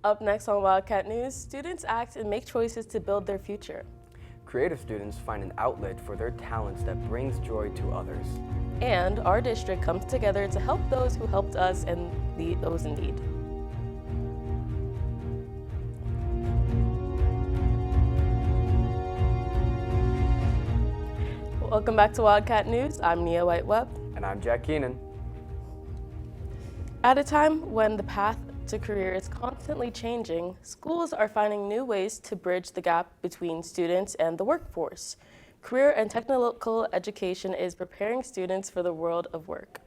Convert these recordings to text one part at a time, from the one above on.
Up next on Wildcat News, students act and make choices to build their future. Creative students find an outlet for their talents that brings joy to others. And our district comes together to help those who helped us and those in need. Welcome back to Wildcat News. I'm Nia White-Webb. And I'm Jack Keenan. At a time when the path to career is constantly changing, schools are finding new ways to bridge the gap between students and the workforce. Career and technical education is preparing students for the world of work.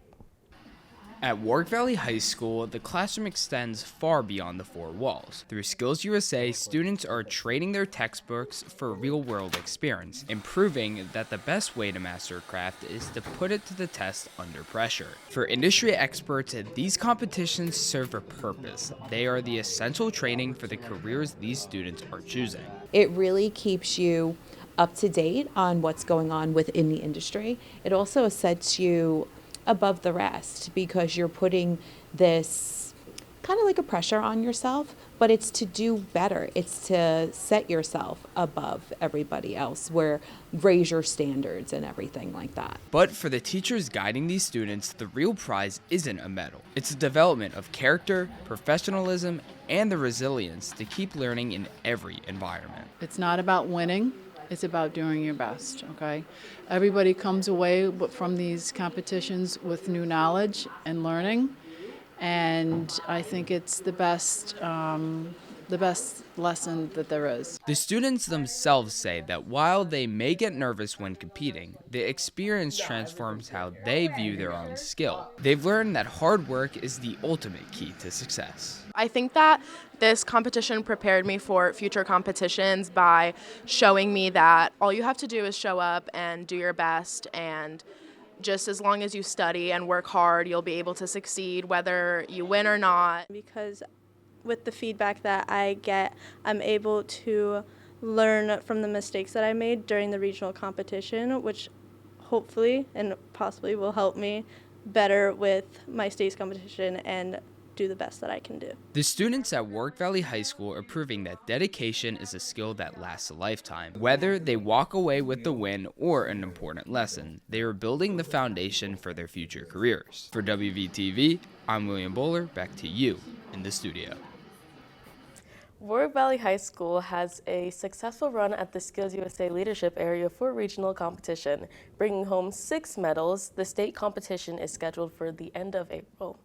At Warwick Valley High School, the classroom extends far beyond the four walls. Through Skills USA, students are trading their textbooks for real-world experience, and proving that the best way to master a craft is to put it to the test under pressure. For industry experts, these competitions serve a purpose. They are the essential training for the careers these students are choosing. It really keeps you up to date on what's going on within the industry. It also sets you above the rest because you're putting this kind of like a pressure on yourself, but it's to do better. It's to set yourself above everybody else, raise your standards and everything like that. But for the teachers guiding these students, the real prize isn't a medal. It's the development of character, professionalism, and the resilience to keep learning in every environment. It's not about winning. It's about doing your best, okay? Everybody comes away from these competitions with new knowledge and learning, and I think it's the best lesson that there is. The students themselves say that while they may get nervous when competing, the experience transforms how they view their own skill. They've learned that hard work is the ultimate key to success. I think that this competition prepared me for future competitions by showing me that all you have to do is show up and do your best, and just as long as you study and work hard, you'll be able to succeed whether you win or not. Because with the feedback that I get, I'm able to learn from the mistakes that I made during the regional competition, which hopefully and possibly will help me better with my state's competition and do the best that I can do. The students at Warwick Valley High School are proving that dedication is a skill that lasts a lifetime. Whether they walk away with the win or an important lesson, they are building the foundation for their future careers. For WVTV, I'm William Bowler. Back to you in the studio. Warwick Valley High School has a successful run at the Skills USA Leadership Area for regional competition, bringing home 6 medals. The state competition is scheduled for the end of April.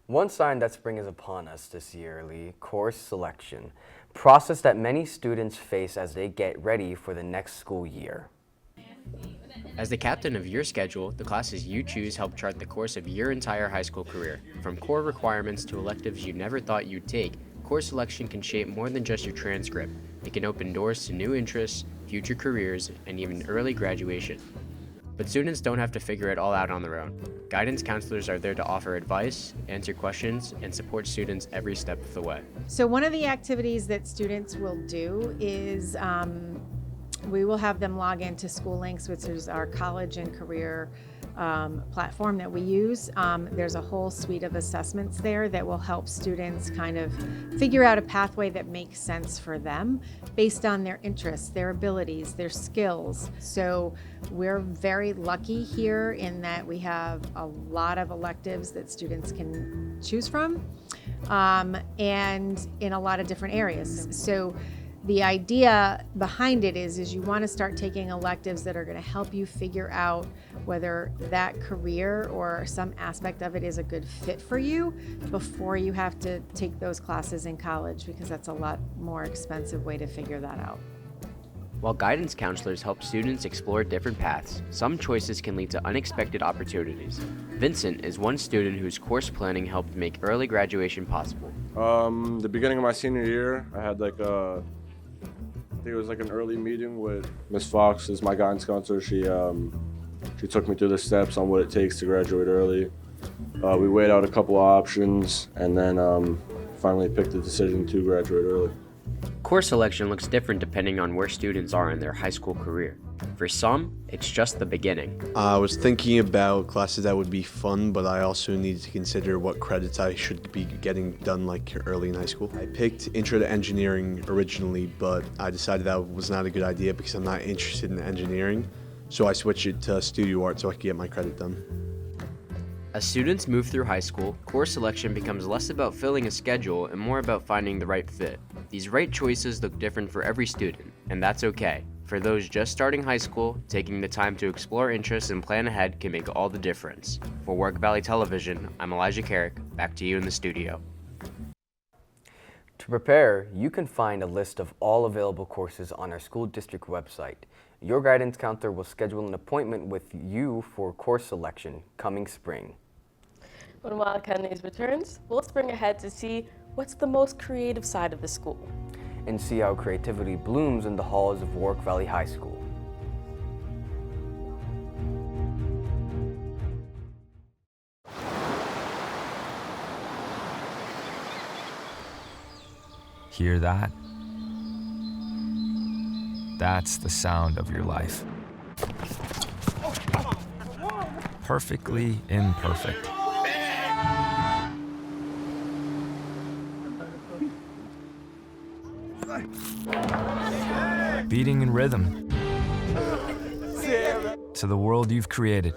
One sign that spring is upon us this yearly course selection, process that many students face as they get ready for the next school year. As the captain of your schedule, the classes you choose help chart the course of your entire high school career. From core requirements to electives you never thought you'd take, course selection can shape more than just your transcript. It can open doors to new interests, future careers, and even early graduation. But students don't have to figure it all out on their own. Guidance counselors are there to offer advice, answer questions, and support students every step of the way. So one of the activities that students will do is we will have them log into School Links, which is our college and career platform that we use. There's a whole suite of assessments there that will help students kind of figure out a pathway that makes sense for them based on their interests, their abilities, their skills. So we're very lucky here in that we have a lot of electives that students can choose from, and in a lot of different areas. So the idea behind it is you want to start taking electives that are going to help you figure out whether that career or some aspect of it is a good fit for you before you have to take those classes in college, because that's a lot more expensive way to figure that out. While guidance counselors help students explore different paths, some choices can lead to unexpected opportunities. Vincent is one student whose course planning helped make early graduation possible. The beginning of my senior year, I had I think it was an early meeting with Miss Fox as my guidance counselor. She took me through the steps on what it takes to graduate early. We weighed out a couple of options and then finally picked the decision to graduate early. Course selection looks different depending on where students are in their high school career. For some, it's just the beginning. I was thinking about classes that would be fun, but I also need to consider what credits I should be getting done like early in high school. I picked Intro to Engineering originally, but I decided that was not a good idea because I'm not interested in engineering. So I switched it to Studio Art so I could get my credit done. As students move through high school, course selection becomes less about filling a schedule and more about finding the right fit. These right choices look different for every student, and that's okay. For those just starting high school, taking the time to explore interests and plan ahead can make all the difference. For Work Valley Television, I'm Elijah Carrick. Back to you in the studio. To prepare, you can find a list of all available courses on our school district website. Your guidance counselor will schedule an appointment with you for course selection coming spring. When Wildcat News returns, we'll spring ahead to see what's the most creative side of the school. And see how creativity blooms in the halls of Warwick Valley High School. Hear that? That's the sound of your life. Perfectly imperfect. Beating in rhythm to the world you've created.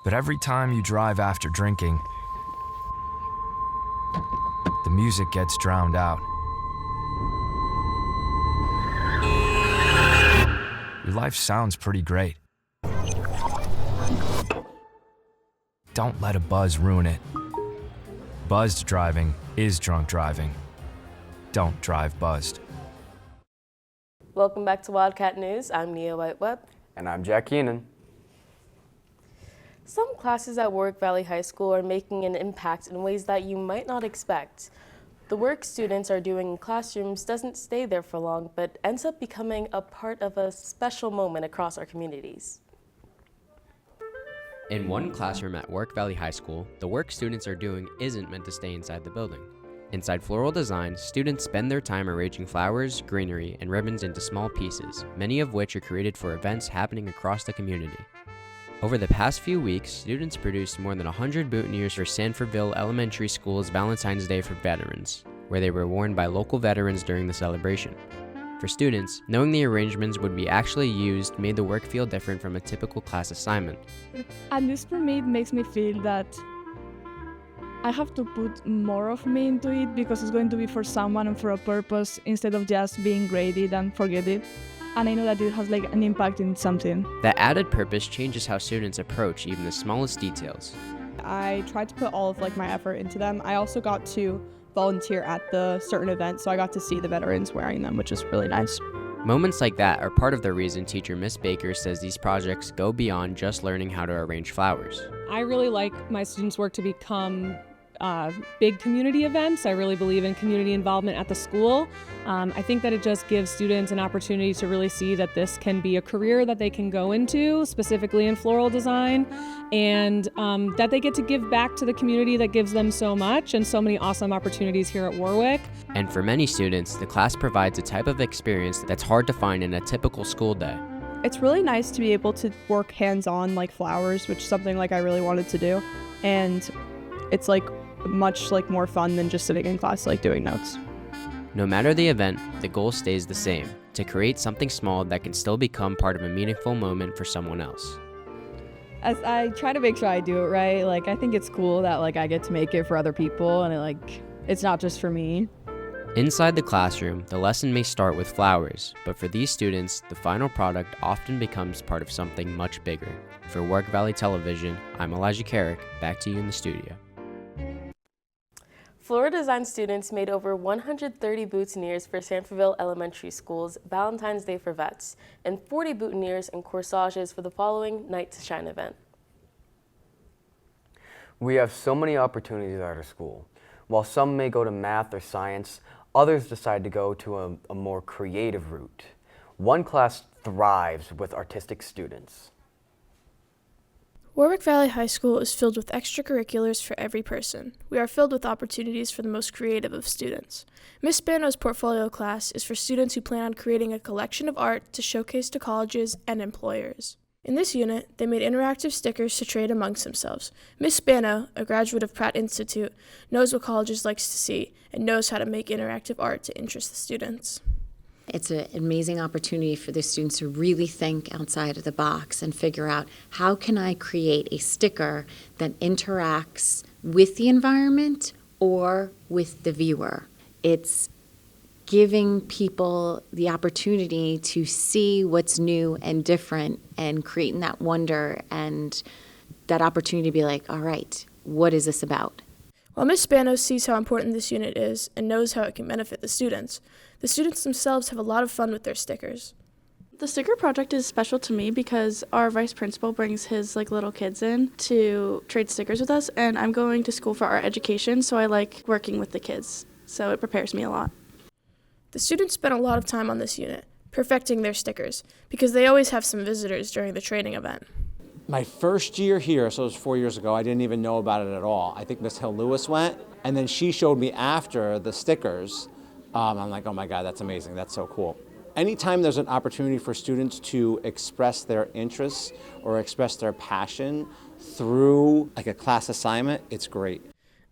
But every time you drive after drinking, the music gets drowned out. Your life sounds pretty great. Don't let a buzz ruin it. Buzzed driving is drunk driving. Don't drive buzzed. Welcome back to Wildcat News. I'm Nia Whiteweb. And I'm Jack Keenan. Some classes at Warwick Valley High School are making an impact in ways that you might not expect. The work students are doing in classrooms doesn't stay there for long, but ends up becoming a part of a special moment across our communities. In one classroom at Warwick Valley High School, the work students are doing isn't meant to stay inside the building. Inside Floral Design, students spend their time arranging flowers, greenery, and ribbons into small pieces, many of which are created for events happening across the community. Over the past few weeks, students produced more than 100 boutonnieres for Sanfordville Elementary School's Valentine's Day for Veterans, where they were worn by local veterans during the celebration. For students, knowing the arrangements would be actually used made the work feel different from a typical class assignment. And this for me, it makes me feel that I have to put more of me into it because it's going to be for someone and for a purpose instead of just being graded and forget it. And I know that it has like an impact in something. That added purpose changes how students approach even the smallest details. I tried to put all of like my effort into them. I also got to volunteer at the certain event, so I got to see the veterans wearing them, which is really nice. Moments like that are part of the reason teacher Miss Baker says these projects go beyond just learning how to arrange flowers. I really like my students' work to become big community events. I really believe in community involvement at the school. I think that it just gives students an opportunity to really see that this can be a career that they can go into, specifically in floral design, and that they get to give back to the community that gives them so much and so many awesome opportunities here at Warwick. And for many students, the class provides a type of experience that's hard to find in a typical school day. It's really nice to be able to work hands-on like flowers, which is something like I really wanted to do. And it's like much like more fun than just sitting in class like doing notes. No matter the event, the goal stays the same, to create something small that can still become part of a meaningful moment for someone else. As I try to make sure I do it right, like I think it's cool that like I get to make it for other people and it's not just for me. Inside the classroom, the lesson may start with flowers, but for these students, the final product often becomes part of something much bigger. For Warwick Valley Television, I'm Elijah Carrick, back to you in the studio. Floral design students made over 130 boutonnieres for Sanfordville Elementary School's Valentine's Day for Vets and 40 boutonnieres and corsages for the following Night to Shine event. We have so many opportunities at our school. While some may go to math or science, others decide to go to a more creative route. One class thrives with artistic students. Warwick Valley High School is filled with extracurriculars for every person. We are filled with opportunities for the most creative of students. Miss Spano's portfolio class is for students who plan on creating a collection of art to showcase to colleges and employers. In this unit, they made interactive stickers to trade amongst themselves. Miss Spano, a graduate of Pratt Institute, knows what colleges likes to see and knows how to make interactive art to interest the students. It's an amazing opportunity for the students to really think outside of the box and figure out, how can I create a sticker that interacts with the environment or with the viewer? It's giving people the opportunity to see what's new and different and creating that wonder and that opportunity to be like, all right, what is this about? While Ms. Spano sees how important this unit is and knows how it can benefit the students themselves have a lot of fun with their stickers. The sticker project is special to me because our vice principal brings his little kids in to trade stickers with us, and I'm going to school for art education, so I like working with the kids, so it prepares me a lot. The students spent a lot of time on this unit, perfecting their stickers, because they always have some visitors during the training event. My first year here, so it was 4 years ago, I didn't even know about it at all. I think Miss Hill Lewis went, and then she showed me after the stickers. I'm like, oh my God, that's amazing, that's so cool. Anytime there's an opportunity for students to express their interests or express their passion through a class assignment, it's great.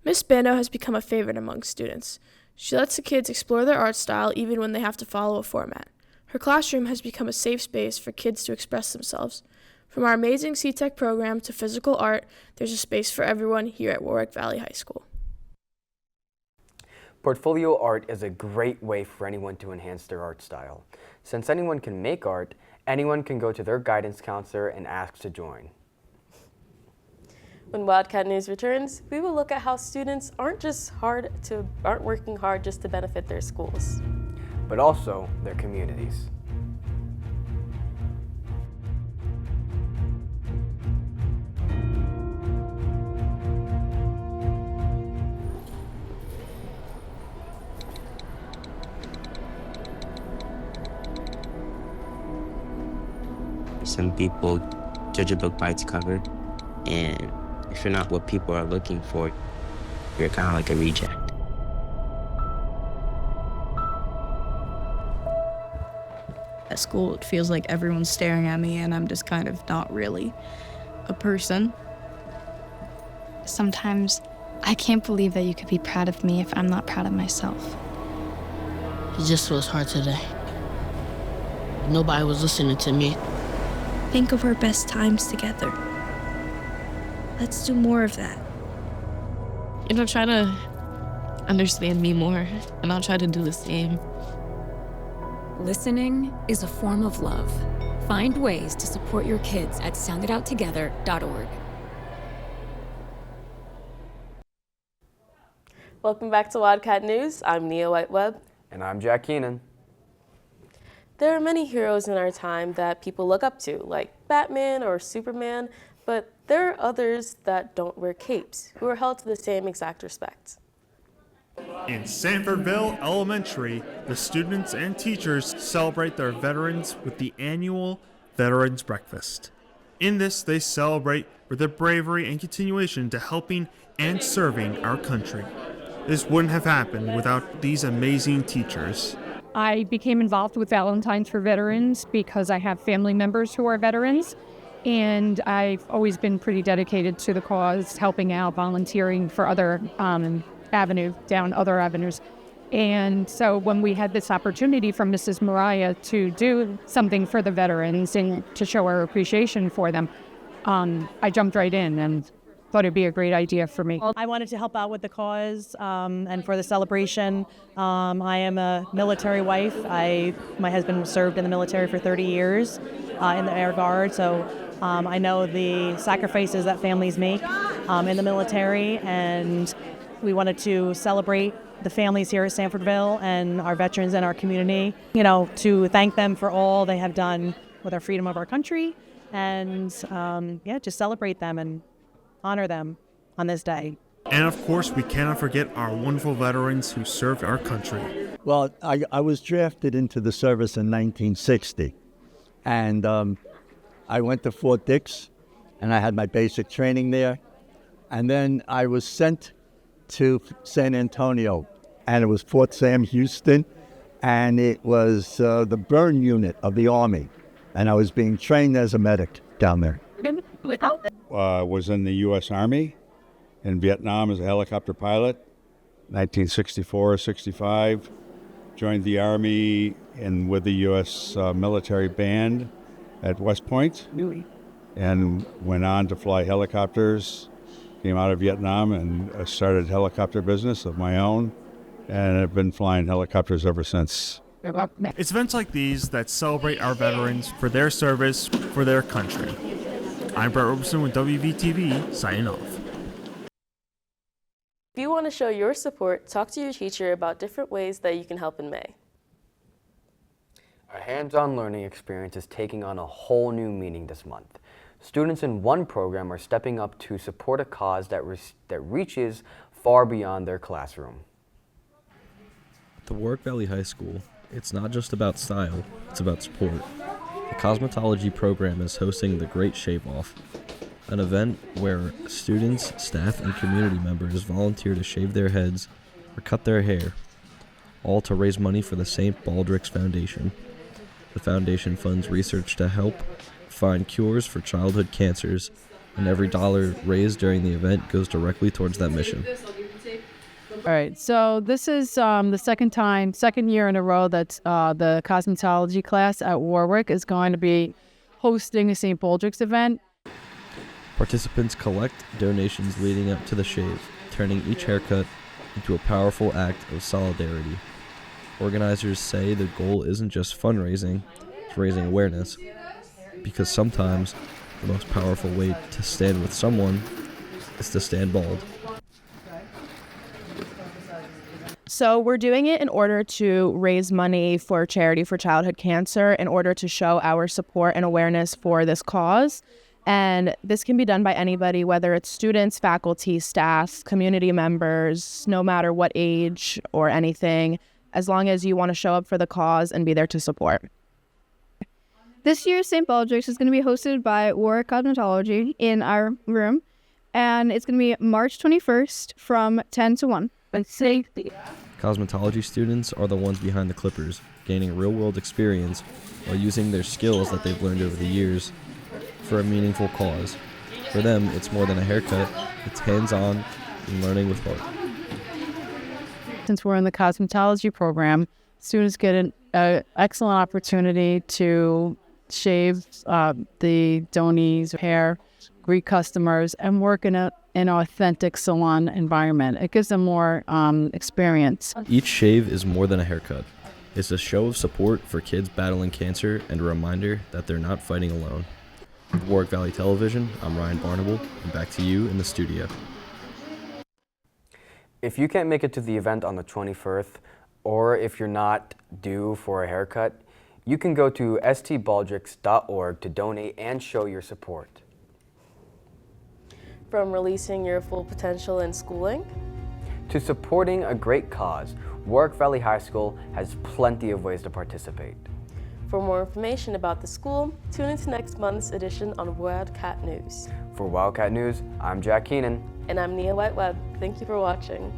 Miss Spano has become a favorite among students. She lets the kids explore their art style even when they have to follow a format. Her classroom has become a safe space for kids to express themselves. From our amazing C-Tech program to physical art, there's a space for everyone here at Warwick Valley High School. Portfolio art is a great way for anyone to enhance their art style. Since anyone can make art, anyone can go to their guidance counselor and ask to join. When Wildcat News returns, we will look at how students aren't working hard just to benefit their schools, but also their communities. Some people judge a book by its cover, and if you're not what people are looking for, you're kind of like a reject. At school, it feels like everyone's staring at me and I'm just kind of not really a person. Sometimes I can't believe that you could be proud of me if I'm not proud of myself. It just was hard today. Nobody was listening to me. Think of our best times together. Let's do more of that. Try to understand me more, and I'll try to do the same. Listening is a form of love. Find ways to support your kids at sounditouttogether.org. Welcome back to Wildcat News. I'm Nia Whiteweb. And I'm Jack Keenan. There are many heroes in our time that people look up to, like Batman or Superman, but there are others that don't wear capes, who are held to the same exact respect. In Sanfordville Elementary, the students and teachers celebrate their veterans with the annual Veterans Breakfast. In this, they celebrate for their bravery and continuation to helping and serving our country. This wouldn't have happened without these amazing teachers. I became involved with Valentine's for Veterans because I have family members who are veterans, and I've always been pretty dedicated to the cause, helping out, volunteering for other other avenues. And so when we had this opportunity from Mrs. Mariah to do something for the veterans and to show our appreciation for them, I jumped right in and thought it'd be a great idea for me. I wanted to help out with the cause and for the celebration. I am a military wife. My husband served in the military for 30 years in the Air Guard, so I know the sacrifices that families make in the military, and we wanted to celebrate the families here at Sanfordville and our veterans in our community, to thank them for all they have done with our freedom of our country, and just celebrate them and honor them on this day. And of course, we cannot forget our wonderful veterans who served our country. Well, I was drafted into the service in 1960, and I went to Fort Dix, and I had my basic training there. And then I was sent to San Antonio, and it was Fort Sam Houston, and it was the burn unit of the Army, and I was being trained as a medic down there. Was in the U.S. Army in Vietnam as a helicopter pilot, 1964, 65. Joined the Army and with the U.S. military band at West Point, and went on to fly helicopters. Came out of Vietnam and started helicopter business of my own, and I've been flying helicopters ever since. It's events like these that celebrate our veterans for their service for their country. I'm Brett Roberson with WVTV, signing off. If you want to show your support, talk to your teacher about different ways that you can help in May. A hands-on learning experience is taking on a whole new meaning this month. Students in one program are stepping up to support a cause that reaches far beyond their classroom. At the Warwick Valley High School, it's not just about style, it's about support. The cosmetology program is hosting the Great Shave Off, an event where students, staff, and community members volunteer to shave their heads or cut their hair, all to raise money for the St. Baldrick's Foundation. The foundation funds research to help find cures for childhood cancers, and every dollar raised during the event goes directly towards that mission. All right, so this is the second year in a row that the cosmetology class at Warwick is going to be hosting a St. Baldrick's event. Participants collect donations leading up to the shave, turning each haircut into a powerful act of solidarity. Organizers say the goal isn't just fundraising, it's raising awareness, because sometimes the most powerful way to stand with someone is to stand bald. So we're doing it in order to raise money for charity for childhood cancer, in order to show our support and awareness for this cause. And this can be done by anybody, whether it's students, faculty, staff, community members, no matter what age or anything, as long as you want to show up for the cause and be there to support. This year's St. Baldrick's is going to be hosted by Warwick Cosmetology in our room, and it's going to be March 21st from 10 to 1. But safety. Cosmetology students are the ones behind the clippers, gaining real-world experience while using their skills that they've learned over the years for a meaningful cause. For them, it's more than a haircut, it's hands-on and learning with heart. Since we're in the cosmetology program, students get an excellent opportunity to shave the donees' hair, greet customers, and work in an authentic salon environment. It gives them more experience. Each shave is more than a haircut. It's a show of support for kids battling cancer and a reminder that they're not fighting alone. With Warwick Valley Television, I'm Ryan Barnable, and back to you in the studio. If you can't make it to the event on the 21st, or if you're not due for a haircut, you can go to stbaldricks.org to donate and show your support. From releasing your full potential in schooling to supporting a great cause, Warwick Valley High School has plenty of ways to participate. For more information about the school, tune into next month's edition on Wildcat News. For Wildcat News, I'm Jack Keenan. And I'm Nia White-Webb. Thank you for watching.